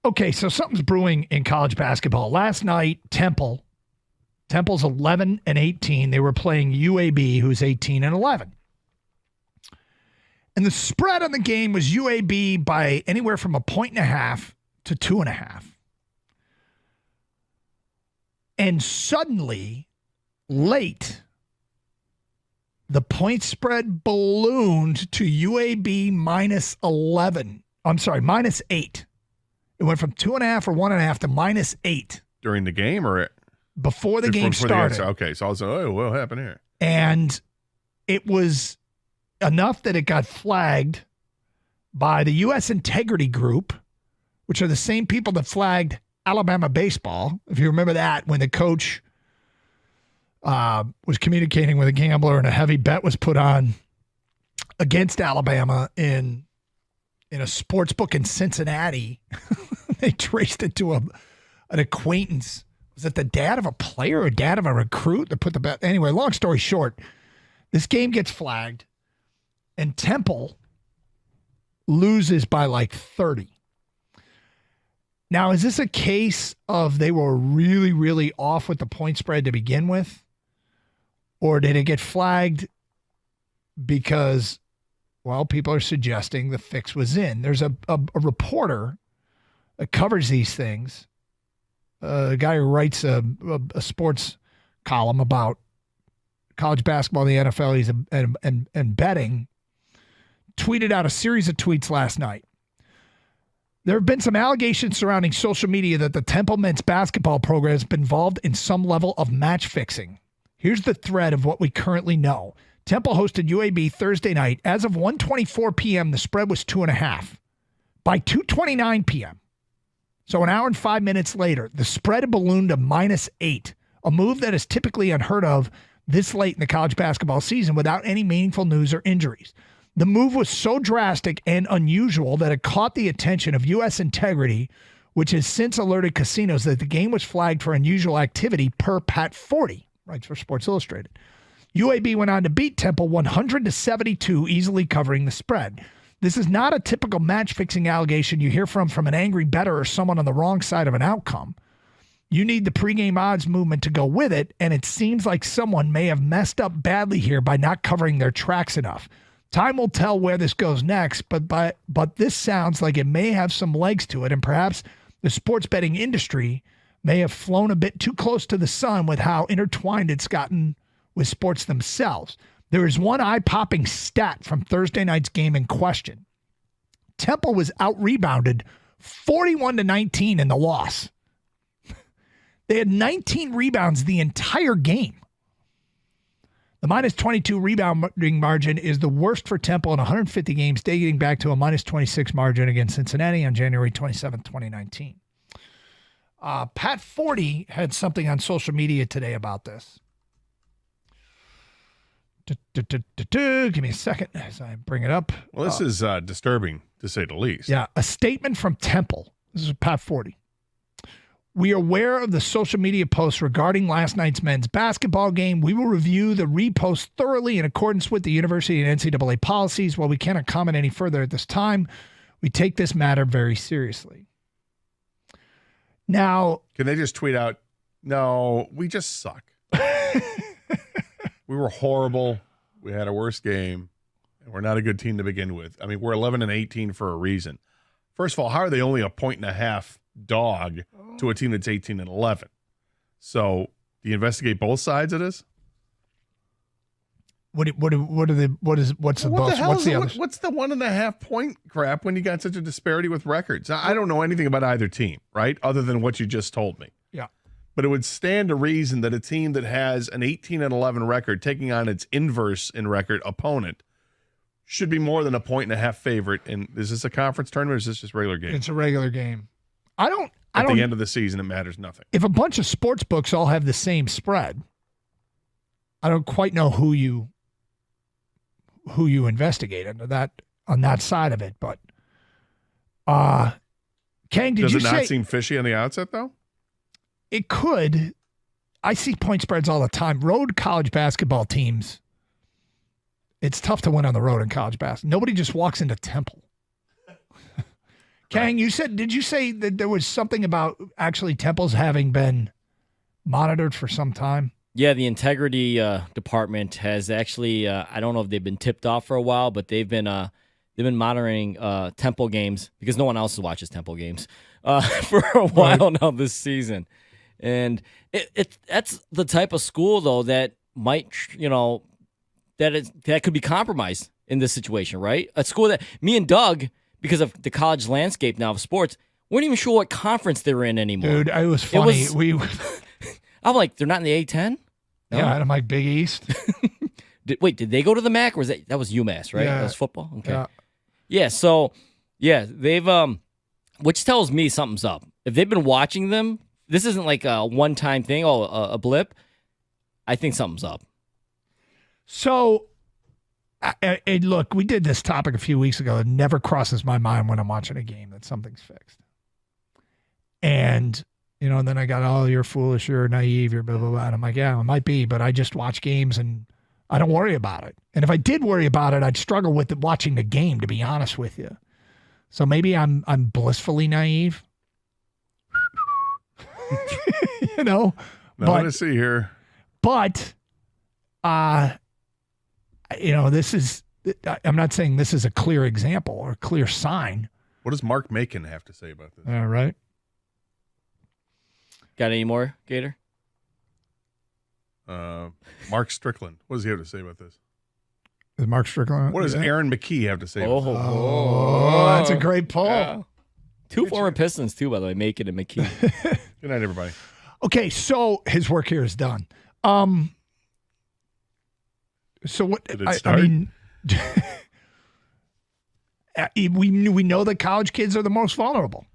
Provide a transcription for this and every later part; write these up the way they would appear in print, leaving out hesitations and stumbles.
Okay, so something's brewing in college basketball. Last night, Temple's 11-18. They were playing UAB, who's 18-11. And the spread on the game was UAB by anywhere from 1.5 to 2.5. And suddenly, late, the point spread ballooned to UAB minus 11. I'm sorry, minus 8. It went from 2.5 or 1.5 to minus 8. During the game or before the game started? Okay, so I was like, oh, what happened here? And it was enough that it got flagged by the U.S. Integrity Group, which are the same people that flagged Alabama baseball. If you remember that, when the coach was communicating with a gambler and a heavy bet was put on against Alabama in a sports book in Cincinnati. They traced it to an acquaintance. Was it the dad of a player or dad of a recruit that put the bet? Anyway, long story short, this game gets flagged and Temple loses by like 30. Now, is this a case of they were really, really off with the point spread to begin with? Or did it get flagged because, well, people are suggesting the fix was in? There's a reporter that covers these things, a guy who writes a sports column about college basketball, the NFL, and betting, tweeted out a series of tweets last night. There have been some allegations surrounding social media that the Temple men's basketball program has been involved in some level of match fixing. Here's the thread of what we currently know. Temple hosted UAB Thursday night. As of 1:24 p.m., the spread was 2.5. By 2:29 p.m., so an hour and 5 minutes later, the spread had ballooned to minus 8, a move that is typically unheard of this late in the college basketball season without any meaningful news or injuries. The move was so drastic and unusual that it caught the attention of U.S. Integrity, which has since alerted casinos that the game was flagged for unusual activity per Pat 40, writes for Sports Illustrated. UAB went on to beat Temple 100-72, easily covering the spread. This is not a typical match-fixing allegation you hear from an angry bettor or someone on the wrong side of an outcome. You need the pregame odds movement to go with it, and it seems like someone may have messed up badly here by not covering their tracks enough. Time will tell where this goes next, but this sounds like it may have some legs to it, and perhaps the sports betting industry may have flown a bit too close to the sun with how intertwined it's gotten with sports themselves. There is one eye-popping stat from Thursday night's game in question. Temple was out-rebounded 41-19 in the loss. They had 19 rebounds the entire game. The minus 22 rebounding margin is the worst for Temple in 150 games, dating back to a minus 26 margin against Cincinnati on January 27, 2019. Pat 40 had something on social media today about this. Give me a second as I bring it up. Well, this is disturbing, to say the least. Yeah, a statement from Temple. This is Pat 40. We are aware of the social media posts regarding last night's men's basketball game. We will review the repost thoroughly in accordance with the university and NCAA policies. While we cannot comment any further at this time, we take this matter very seriously. Now, can they just tweet out, no, we just suck. We were horrible. We had a worse game. And we're not a good team to begin with. I mean, we're 11-18 for a reason. First of all, how are they only a 1.5 dog to a team that's 18-11? So, do you investigate both sides of this? What's the both? What's the other? What's the 1.5 point crap when you got such a disparity with records? I don't know anything about either team, right? Other than what you just told me. Yeah. But it would stand to reason that a team that has an 18-11 record taking on its inverse in record opponent should be more than a 1.5 favorite. And is this a conference tournament or is this just regular game? It's a regular game. At the end of the season, it matters nothing. If a bunch of sports books all have the same spread, I don't quite know who you investigate on that side of it. But Kang, does it not seem fishy on the outset though? It could. I see point spreads all the time. Road college basketball teams, it's tough to win on the road in college basketball. Nobody just walks into Temple. Kang, did you say that there was something about actually temples having been monitored for some time? Yeah, the integrity department has actually, I don't know if they've been tipped off for a while, but they've been monitoring temple games because no one else watches temple games for a while now this season. And that's the type of school, though, that might, that could be compromised in this situation, right? A school that me and Doug, because of the college landscape now of sports, weren't even sure what conference they were in anymore. Dude, it was funny. I'm like, they're not in the A-10? No? Yeah, I'm like Big East. Did they go to the MAC, or was that was UMass, right? Yeah. That was football? Okay. Yeah, so, they've, which tells me something's up. If they've been watching them, this isn't like a one-time thing or a blip. I think something's up. So, look, we did this topic a few weeks ago. It never crosses my mind when I'm watching a game that something's fixed. And, then I got, oh, you're foolish, you're naive, you're blah, blah, blah. And I'm like, yeah, it might be, but I just watch games and I don't worry about it. And if I did worry about it, I'd struggle with watching the game, to be honest with you. So maybe I'm blissfully naive. Nothing to see here. But, this is, I'm not saying this is a clear example or a clear sign. What does Mark Macon have to say about this? All right. Got any more, Gator? Mark Strickland. What does he have to say about this? Is Mark Strickland? What does Aaron McKee have to say about this? Oh, that's a great poll. Yeah. Two former Pistons, too, by the way, Macon and McKee. Good night, everybody. Okay, so his work here is done. So what? Did it start? I mean, we know that college kids are the most vulnerable.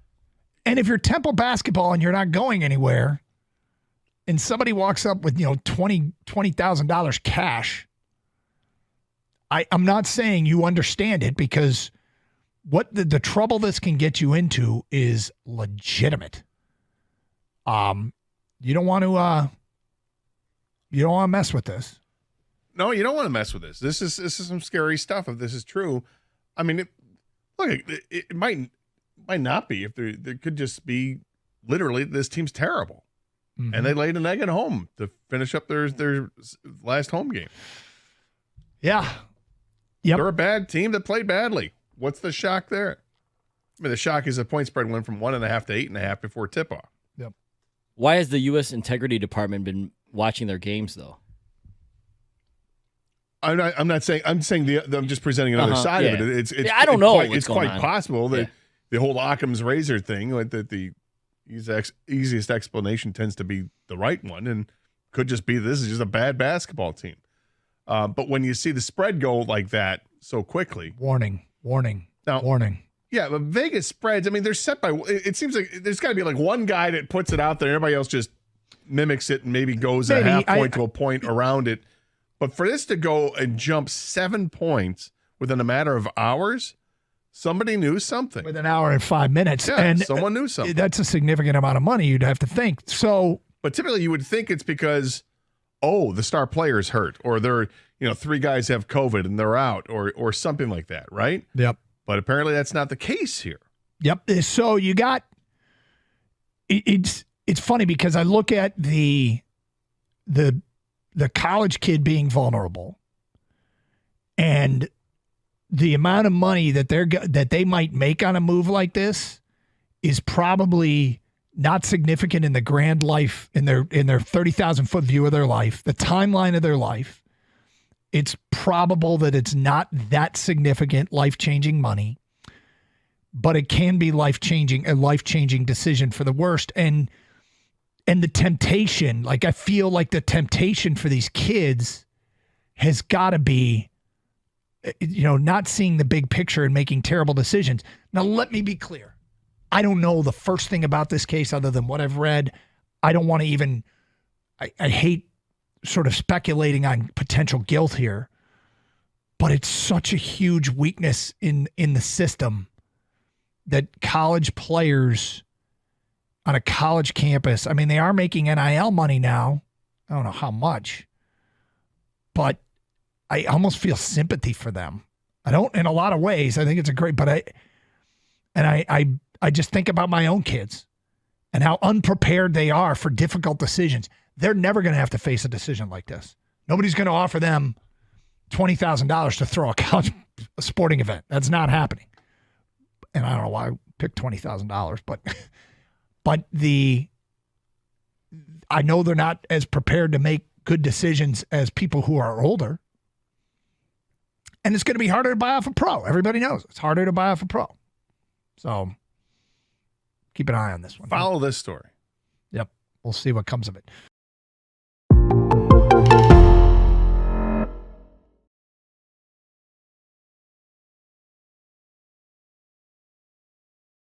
And if you're Temple basketball and you're not going anywhere, and somebody walks up with $20,000 cash, I'm not saying you understand it, because what the trouble this can get you into is legitimate. You don't want to mess with this. No, you don't want to mess with this. This is some scary stuff. If this is true, I mean, it might not be. If there could just be literally this team's terrible, and they laid an egg at home to finish up their last home game. Yeah, yep. They're a bad team that played badly. What's the shock there? I mean, the shock is the point spread went from 1.5 to 8.5 before tip off. Yep. Why has the U.S. Integrity Department been watching their games, though? I'm not saying. I'm saying I'm just presenting another side of it. It's I don't know. It's quite possible that the whole Occam's razor thing, that the easiest explanation tends to be the right one, and could just be this is just a bad basketball team. But when you see the spread go like that so quickly, warning. Yeah, but Vegas spreads, I mean, they're set by. It seems like there's got to be like one guy that puts it out there, everybody else just mimics it and maybe goes a half point to a point around it. But for this to go and jump 7 points within a matter of hours, somebody knew something. With an hour and 5 minutes. Yeah, and someone knew something. That's a significant amount of money, you'd have to think. But typically you would think it's because, the star player's hurt, or they're, 3 guys have COVID and they're out, or something like that, right? Yep. But apparently that's not the case here. Yep. So you got it's funny because I look at the college kid being vulnerable and the amount of money that they might make on a move like this is probably not significant in the grand life, in their 30,000 foot view of their life, the timeline of their life. It's probable that it's not that significant life-changing money, but it can be a life-changing decision for the worst. And the temptation, like I feel like the temptation for these kids has got to be, not seeing the big picture and making terrible decisions. Now, let me be clear. I don't know the first thing about this case other than what I've read. I don't want to even, I hate sort of speculating on potential guilt here, but it's such a huge weakness in the system that college players on a college campus, I mean, they are making NIL money now. I don't know how much, but I almost feel sympathy for them. I don't, in a lot of ways. I think it's a great, but I I just think about my own kids and how unprepared they are for difficult decisions. They're never going to have to face a decision like this. Nobody's going to offer them $20,000 to throw a sporting event. That's not happening. And I don't know why I picked $20,000, but I know they're not as prepared to make good decisions as people who are older. And it's going to be harder to buy off a pro. Everybody knows it's harder to buy off a pro. So keep an eye on this one. Follow this story. Yep. We'll see what comes of it.